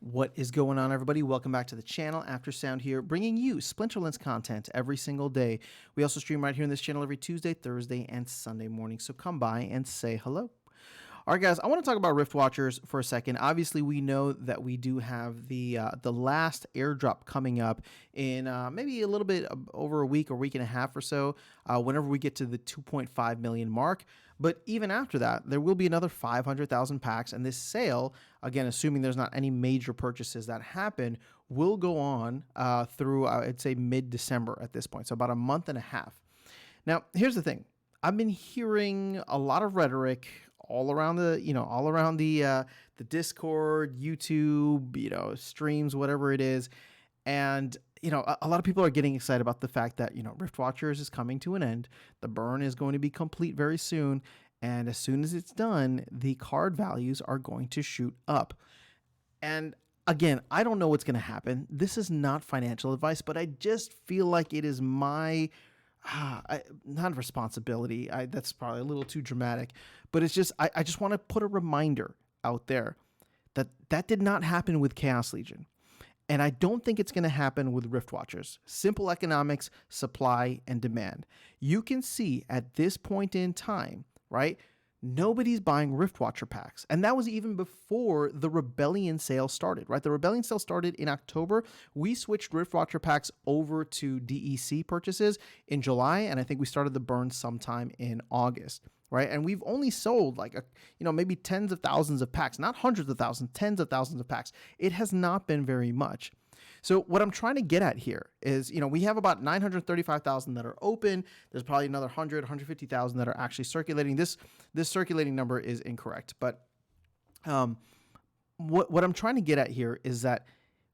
What is going on, everybody? Welcome back to the channel. After Sound here, bringing you Splinterlands content every single day. We also stream right here on this channel every Tuesday, Thursday, and Sunday morning, so come by and say hello. All right, guys, I want to talk about Riftwatchers for a second. Obviously, we know that we do have the last airdrop coming up in maybe a little bit over a week or week and a half or so, whenever we get to the 2.5 million mark. But even after that, there will be another 500,000 packs, and this sale, again, assuming there's not any major purchases that happen, will go on through, I'd say, mid-December at this point, so about a month and a half. Now, here's the thing. I've been hearing a lot of rhetoric all around the Discord, YouTube, streams, whatever it is. And, a lot of people are getting excited about the fact that, Riftwatchers is coming to an end. The burn is going to be complete very soon. And as soon as it's done, the card values are going to shoot up. And again, I don't know what's going to happen. This is not financial advice, but I just feel like it is my not responsibility. That's probably a little too dramatic, but it's just, I just want to put a reminder out there that did not happen with Chaos Legion. And I don't think it's going to happen with Riftwatchers. Simple economics, supply and demand. You can see at this point in time, right? Nobody's buying Riftwatcher packs. And that was even before the Rebellion sale started, right? The Rebellion sale started in October. We switched Riftwatcher packs over to DEC purchases in July. And I think we started the burn sometime in August, right? And we've only sold like, maybe tens of thousands of packs, not hundreds of thousands, tens of thousands of packs. It has not been very much. So what I'm trying to get at here is, we have about 935,000 that are open. There's probably another 150,000 that are actually circulating. This circulating number is incorrect. But what I'm trying to get at here is that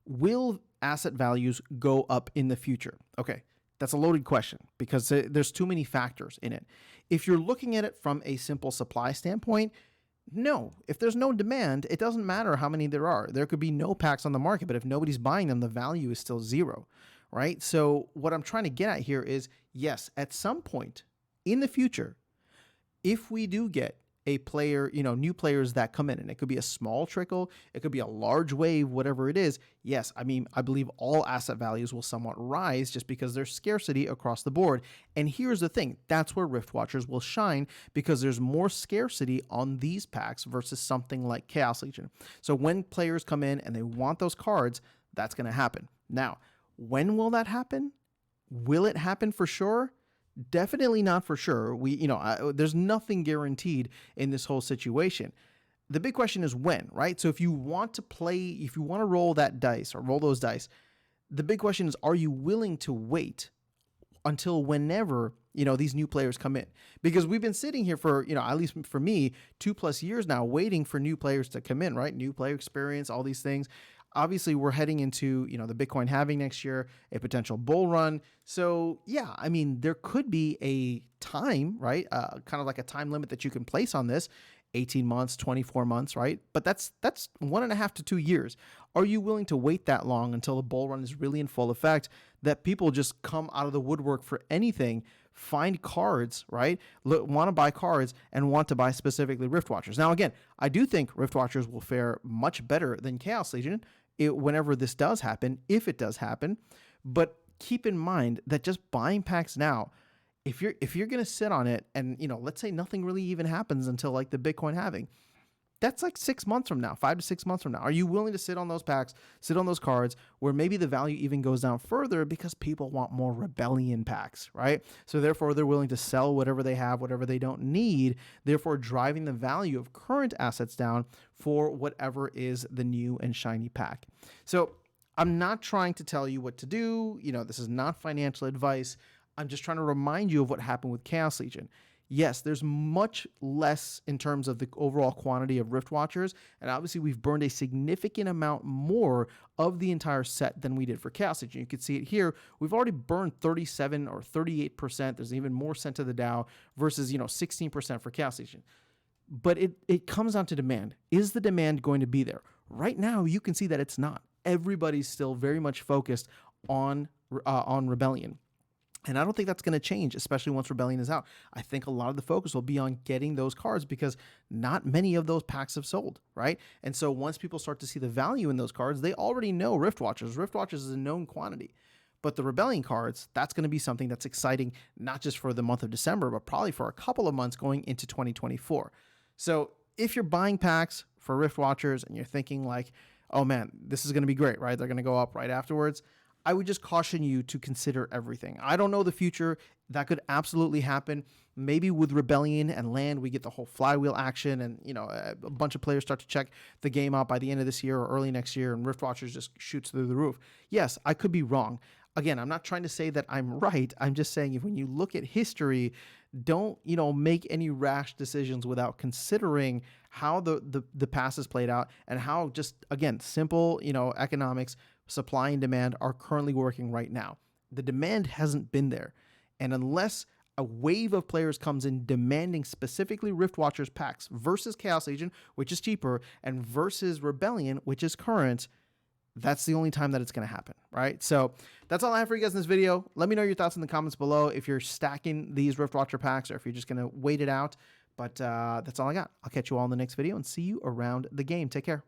will asset values go up in the future? Okay, that's a loaded question because there's too many factors in it. If you're looking at it from a simple supply standpoint, no, if there's no demand, it doesn't matter how many there are. There could be no packs on the market, but if nobody's buying them, the value is still zero, right? So what I'm trying to get at here is, yes, at some point in the future, if we do get a player, new players that come in, and it could be a small trickle, it could be a large wave, whatever it is. Yes, I believe all asset values will somewhat rise just because there's scarcity across the board. And here's the thing, that's where Riftwatchers will shine because there's more scarcity on these packs versus something like Chaos Legion. So when players come in and they want those cards, that's going to happen. Now, when will that happen? Will it happen for sure? Definitely not for sure. There's nothing guaranteed in this whole situation. The big question is when, right? So if you want to roll that dice or roll those dice, the big question is, are you willing to wait until whenever, these new players come in? Because we've been sitting here for, at least for me, 2+ years now, waiting for new players to come in, right? New player experience, all these things. Obviously, we're heading into, the Bitcoin halving next year, a potential bull run. So, yeah, there could be a time, right? Kind of like a time limit that you can place on this, 18 months, 24 months, right? But that's 1.5 to 2 years. Are you willing to wait that long until the bull run is really in full effect, that people just come out of the woodwork for anything, find cards, right? Want to buy cards and want to buy specifically Riftwatchers. Now, again, I do think Riftwatchers will fare much better than Chaos Legion whenever this does happen, if it does happen. But keep in mind that just buying packs now, if you're going to sit on it and, let's say nothing really even happens until like the Bitcoin halving, that's like 6 months from now, 5 to 6 months from now. Are you willing to sit on those packs, sit on those cards where maybe the value even goes down further because people want more Rebellion packs, right? So therefore they're willing to sell whatever they have, whatever they don't need, therefore driving the value of current assets down for whatever is the new and shiny pack. So I'm not trying to tell you what to do. This is not financial advice. I'm just trying to remind you of what happened with Chaos Legion. Yes, there's much less in terms of the overall quantity of Riftwatchers, and obviously we've burned a significant amount more of the entire set than we did for Chaos Legion. You can see it here. We've already burned 37 or 38%. There's even more sent to the DAO versus 16% for Chaos Legion. But it comes down to demand. Is the demand going to be there? Right now, you can see that it's not. Everybody's still very much focused on Rebellion. And I don't think that's going to change, especially once Rebellion is out. I think a lot of the focus will be on getting those cards because not many of those packs have sold, right? And so once people start to see the value in those cards, they already know Riftwatchers. Riftwatchers is a known quantity. But the Rebellion cards, that's going to be something that's exciting, not just for the month of December, but probably for a couple of months going into 2024. So if you're buying packs for Riftwatchers and you're thinking like, oh man, this is going to be great, right? They're going to go up right afterwards. I would just caution you to consider everything. I don't know the future. That could absolutely happen. Maybe with Rebellion and Land, we get the whole flywheel action, and a bunch of players start to check the game out by the end of this year or early next year, and Riftwatchers just shoots through the roof. Yes, I could be wrong. Again, I'm not trying to say that I'm right. I'm just saying if when you look at history, don't make any rash decisions without considering how the past has played out and how just again simple economics, supply and demand are currently working right now. The demand hasn't been there. And unless a wave of players comes in demanding specifically Riftwatchers packs versus Chaos Agent, which is cheaper, and versus Rebellion, which is current, that's the only time that it's going to happen, right? So that's all I have for you guys in this video. Let me know your thoughts in the comments below if you're stacking these Riftwatcher packs or if you're just going to wait it out. But that's all I got. I'll catch you all in the next video and see you around the game. Take care.